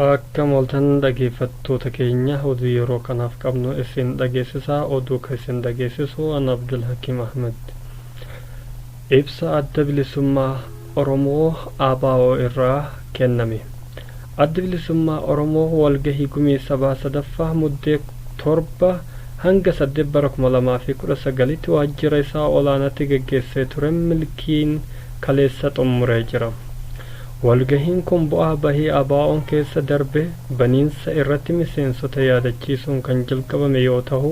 Akka moltan dhaggeeffattoota keenya oduu yeroo kanaaf qabnu isin dhageessisaa oduu kan isin dhageessisu an Abdul Hakim Ahmed. Ibsa adda bilisummaa Oromoo ABO irraa kenname. Adda bilisummaa Oromoo walgahii gumii sabaa sadaffaa muddee 7 hanga 8 bara 2019 waajjira isaa olaanaatti gaggeessee ture milkiin kaleessa xumuree jira. Walgahiin kun bu'aa bahii ABO'n keessa darbe baniinsa irratti miseensota yaadachiisuun kan jalqabame yoo ta'u,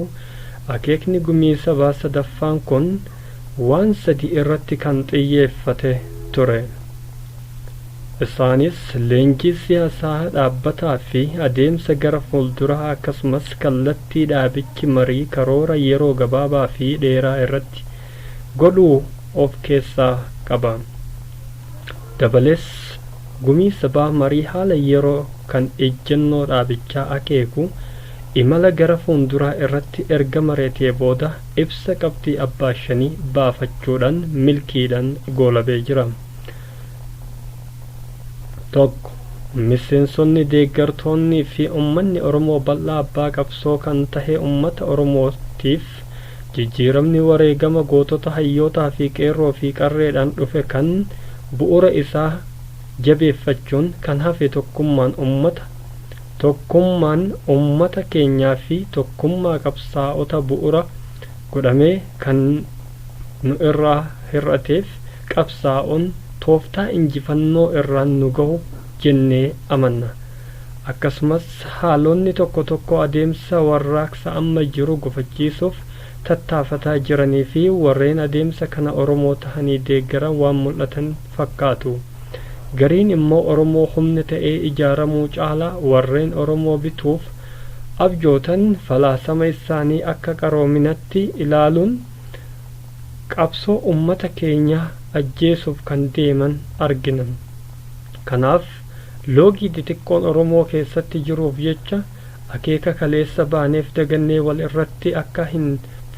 akeekni gumii sabaa sadaffaan kun waan sadii irratti kan xiyyeeffate ture. Isaanis leenjii siyaasaa dhaabbataa fi adeemsa gara fuulduraa akkasumas kallattii dhaabichi marii karoora yeroo gabaabaa fi dheeraa irratti godhuu of keessaa qaba. Dabalees gumii sabaa marii haala yeroo kan ejjennoo dhaabichaa akeeku imala gara fuulduraa irratti erga mareetee booda ibsa qabxii abbaa shanii baafachuudhaan milkiidhaan goolabee jira. 1. Miseensonni deeggartoonni fi uummanni Oromoo bal'aa abbaa qabsoo kan tahe uummata Oromootiif jijjiiramni wareegama gootota hayyootaa fi qeerroo fi qarreedhaan dhufe kan bu'uura isaa jabeeffachuun kan hafe tokkummaan ummata keenyaa fi tokkummaa qabsaa'ota bu'uura godhamee kan nu irraa hir'ateef qabsaa'oon tooftaa injifannoo irraan nu gahu jennee amanna. Akkasumas haalonni tokko adeemsa warraaqsa amma jiru gufachiisuuf tattaafataa jiranii fi warreen adeemsa kana Oromoo tahanii deeggaran waan mul'atan fakkaatu. Gariin immoo Oromoo humna ta'ee ijaaramuu caalaa warreen Oromoo bituuf abjootan falaasama isaanii akka qaroominatti ilaaluun qabsoo ummata keenyaa ajjeesuuf kan deeman argina. Kanaaf loogii xixiqqoon Oromoo keessatti jiruuf jecha akeeka kaleessa baaneef dagannee wal irratti akka hin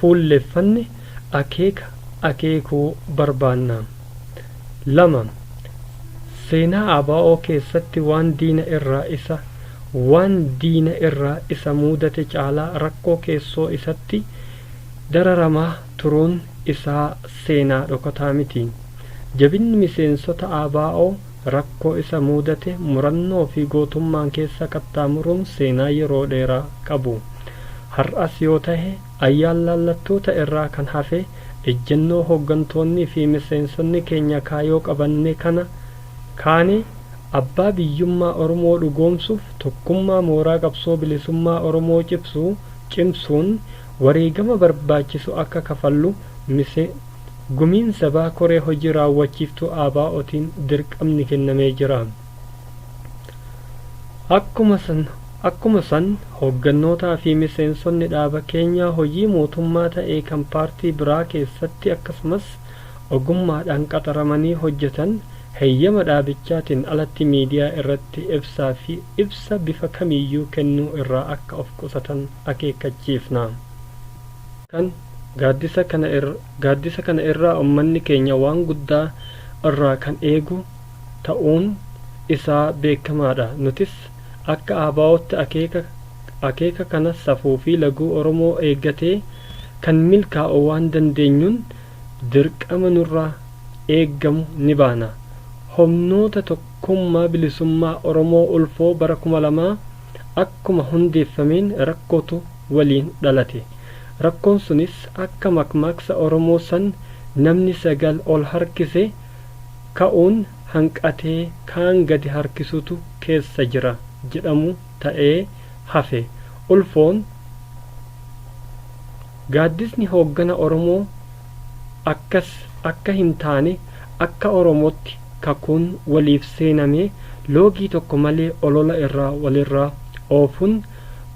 fuulleffanne akeekuu barbaanna. 2. Seenaa ABO keessatti waan diina irraa isa mudate caalaa rakkoo keessoo isatti dararamaa turuun isaa seenaa dhokataa miti. Jabinni miseensota ABO rakkoo isa mudate murannoo fi gootummaan keessa qaxxaamuruun seenaa yeroo dheeraa qabu. Har'as yoo tahe ayyaan laallattoota irraa kan hafe ejjennoo hooggantoonni fi miseensonni keenya kaayoo qabanne kaane abbaa biyyummaa Oromoo dhugoomsuuf tokkummaa mooraa qabsoo bilisummaa Oromoo cimsuun wareegama barbaachisu akka kafallu gumiin sabaa koree hojii raawwachiiftuu ABO'tiin dirqamni kennamee jira. Akkuma san hooggannootaa fi miseensonni dhaaba keenyaa hojii mootummaa ta'ee kan paartii biraa keessatti akkasumas ogummaadhaan qaxaramanii hojjetan heeyyama dhaabichaatiin alatti miidiyaa irratti ibsa bifa kamiyyuu kennuu irraa akka of qusatan akeekkachiifna. Gaaddisa kana irraa uummanni keenya waan guddaa irraa kan eegu ta'uun isaa beekamaadha. Nutis akka ABO'tti akeeka kana safuu fi laguu Oromoo eeggatee kan milkaa'u waan dandeenyuun dirqama nurraa eeggamu ni baana. Humnoota tokkummaa bilisummaa Oromoo ulfoo bara 2000 akkuma hundeeffameen rakkootu waliin dhalate. Rakkoon sunis akka makmaaksa Oromoo san namni 9 ol harkise ka'uun hanqatee kaan gadi harkisutu keessa jira jedhamu ta'ee hafe. Ulfoon gaaddisni hooggana Oromoo akka hin taane akka Oromootti kakuun waliif seenamee loogii tokko malee olola irraa walirraa oofuun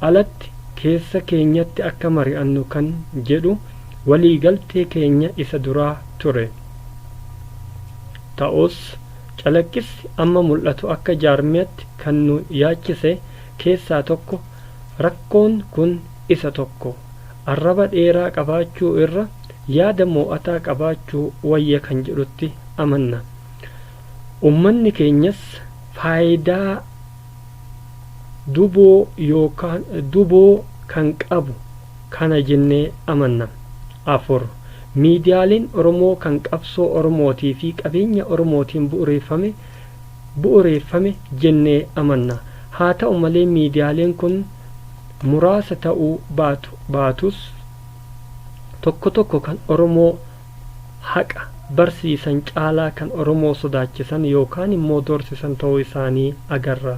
alatti keessa keenyatti akka mari'annu kan jedhu waliigaltee keenya isa duraa ture. Ta'us calaqqisi amma mul'atu akka jaarmiyaatti kan nu yaachise keessaa tokko rakkoon kun isa tokko arraba dheeraa qabaachuu irra yaada mo'ataa qabaachuu wayya kan jedhutti amanna. Uummanni keenyas faayidaa duboo kan qabu kana jennee amanna. 4. Miidiyaaleen Oromoo kan qabsoo Oromootii fi qabeenya Oromootiin bu'uureeffame jennee amanna. Haa ta'u malee miidiyaaleen kun muraasa ta'uu baatus tokko tokko kan Oromoo haqa barsiisan caalaa kan Oromoo sodaachisan yookaan immoo doorsisan ta'uu isaanii agarra.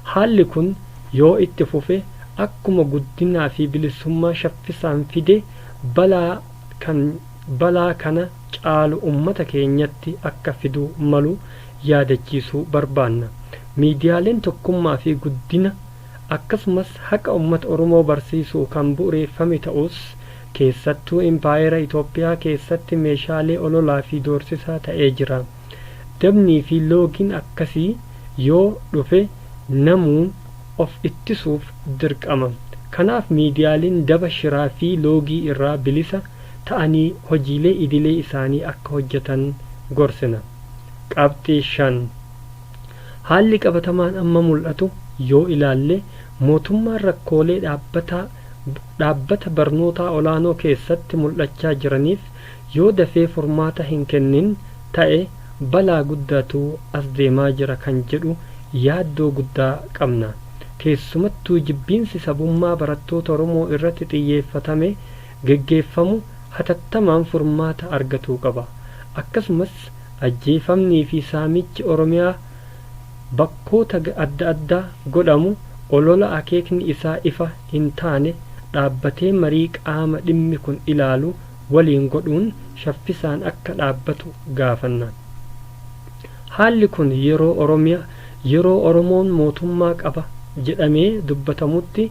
Haalli kun yoo itti fufe akkuma guddinaa fi bilisummaa shaffisaan fide balaa kana caalu ummata keenyatti akka fiduu malu yaadachiisuu barbaanna. Miidiyaaleen tokkummaa fi guddina akkasumas haqa ummata Oromoo barsiisuu kan bu'uureeffame ta'us keessattuu impaayera Itoophiyaa keessatti meeshaalee ololaa fi doorsisaa ta'ee jira. Dabnii fi loogiin akkasii yoo dhufe namuun of ittisuuf dirqama. Kanaaf miidiyaaleen daba shiraa fi loogii irraa bilisa ta'anii hojiilee idilee isaanii akka hojjetan gorsina. Qabxii 5. Haalli qabatamaan amma mul'atu yoo ilaalle mootummaan rakkoolee dhaabbata barnootaa olaanoo keessatti mul'achaa jiraniif yoo dafee furmaata hin kennin ta'e balaa guddaatu as deemaa jira kan jedhu yaaddoo guddaa qabna. Keessumattuu jibbiinsi sabummaa barattoota Oromoo irratti xiyyeeffatame geggeeffamu hatattamaan furmaata argatuu qaba. Akkasumas ajjeefamnii fi saamichi Oromiyaa bakkoota adda addaa godhamu olola akeekni isaa ifa hin taane dhaabbatee marii qaama dhimmi kun ilaalu waliin godhuun shaffisaan akka dhaabbatu gaafanna. Haalli kun yeroo Oromoon mootummaa qaba jedhamee dubbatamutti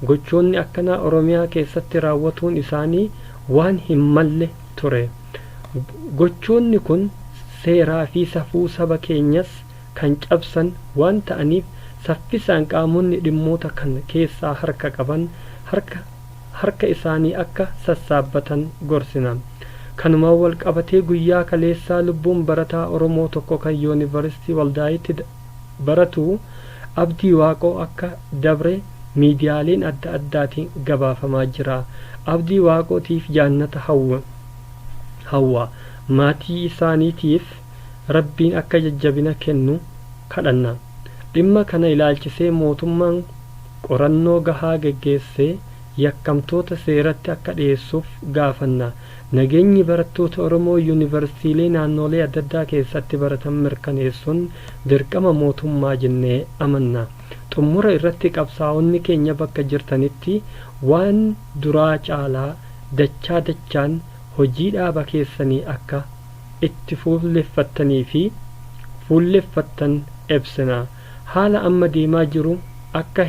gochoonni akkanaa Oromiyaa keessatti raawwatuun isaanii waan hin malle ture. Gochoonni kun seeraa fi safuu saba keenyas kan cabsan waan ta'aniif saffisaan qaamonni dhimmoota kan keessaa harka qaban harka isaanii akka sassaabbatan gorsina. Kanumaan wal qabatee guyyaa kaleessaa lubbuun barataa Oromoo tokko kan yuunivarsiitii Waldaayitti baratu Abdii Waaqoo akka dabre miidiyaaleen adda addaatiin gabaafamaa jira. Abdii Waaqootiif jaannata hawwa maatii isaaniitiif rabbiin akka jajjabina kennu kadhanna. Dhimma kana ilaalchisee mootummaan qorannoo gahaa geggeessee yakkamtoota seeratti akka dhiyeessuuf gaafanna. Nageenyi barattoota Oromoo yuunivarsiitiilee naannolee adda addaa keessatti baratan mirkaneessuun dirqama mootummaa jennee amanna. Xumura irratti qabsaa'onni keenya bakka jirtanitti waan duraa caalaa dachaan hojii dhaaba keessanii akka itti fuulleffattan ibsina. Haala amma deemaa jiru akka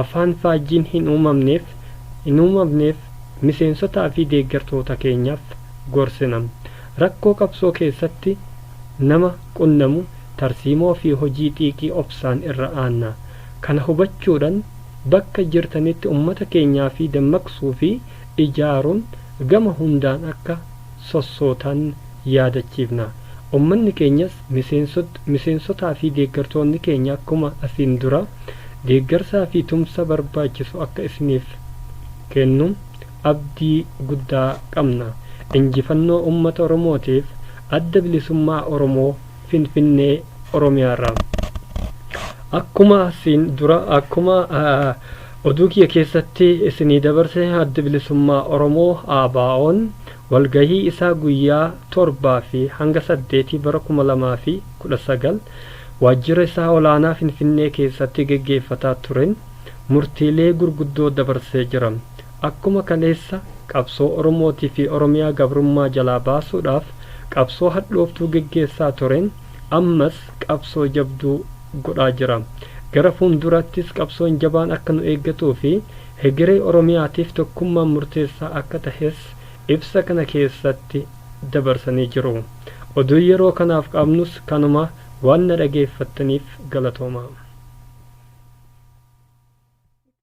afaan faajjiin hin uumamneef miseensotaa fi deeggartoota keenyaaf gorsina. Rakkoo qabsoo keessatti nama qunnamu tarsiimoo fi hojii xiiqii obsaan irra aanna. Kana hubachuudhaan bakka jirtanitti ummata keenyaa fi dammaqsuu fi ijaaruun gama hundaan akka sossootan yaadachiifna. Ummanni keenyas miseensotaa fi deeggartoonni keenya akkuma asiin dura deeggarsaa fi tumsa barbaachisu akka isiniif kennu abdii guddaa qabna. Injifannoo ummata Oromootiif adda bilisummaa Oromoo Finfinnee Oromiyaarraa. Akkuma oduu kiyya keessatti isinii dabarse adda bilisummaa Oromoo ABO'n walgahii isaa guyyaa 7 fi hanga 8 bara 2019 waajjira isaa olaanaa Finfinnee keessatti geggeeffataa turen murtiilee gurguddoo dabarsee jira. Akkuma kaleessa qabsoo Oromootii fi Oromiyaa gabrummaa jalaa baasuudhaaf qabsoo hadhooftuu geggeessaa turen ammas qabsoo jabduu godhaa jira. Gara fuuldurattis qabsoon jabaan akka nu eeggatuu fi hegeree Oromiyaatiif tokkummaan murteessaa akka tahes ibsa kana keessatti dabarsanii jiru. Oduu yeroo kanaaf qabnus kanuma waan na dhageeffattaniif galatoomaa.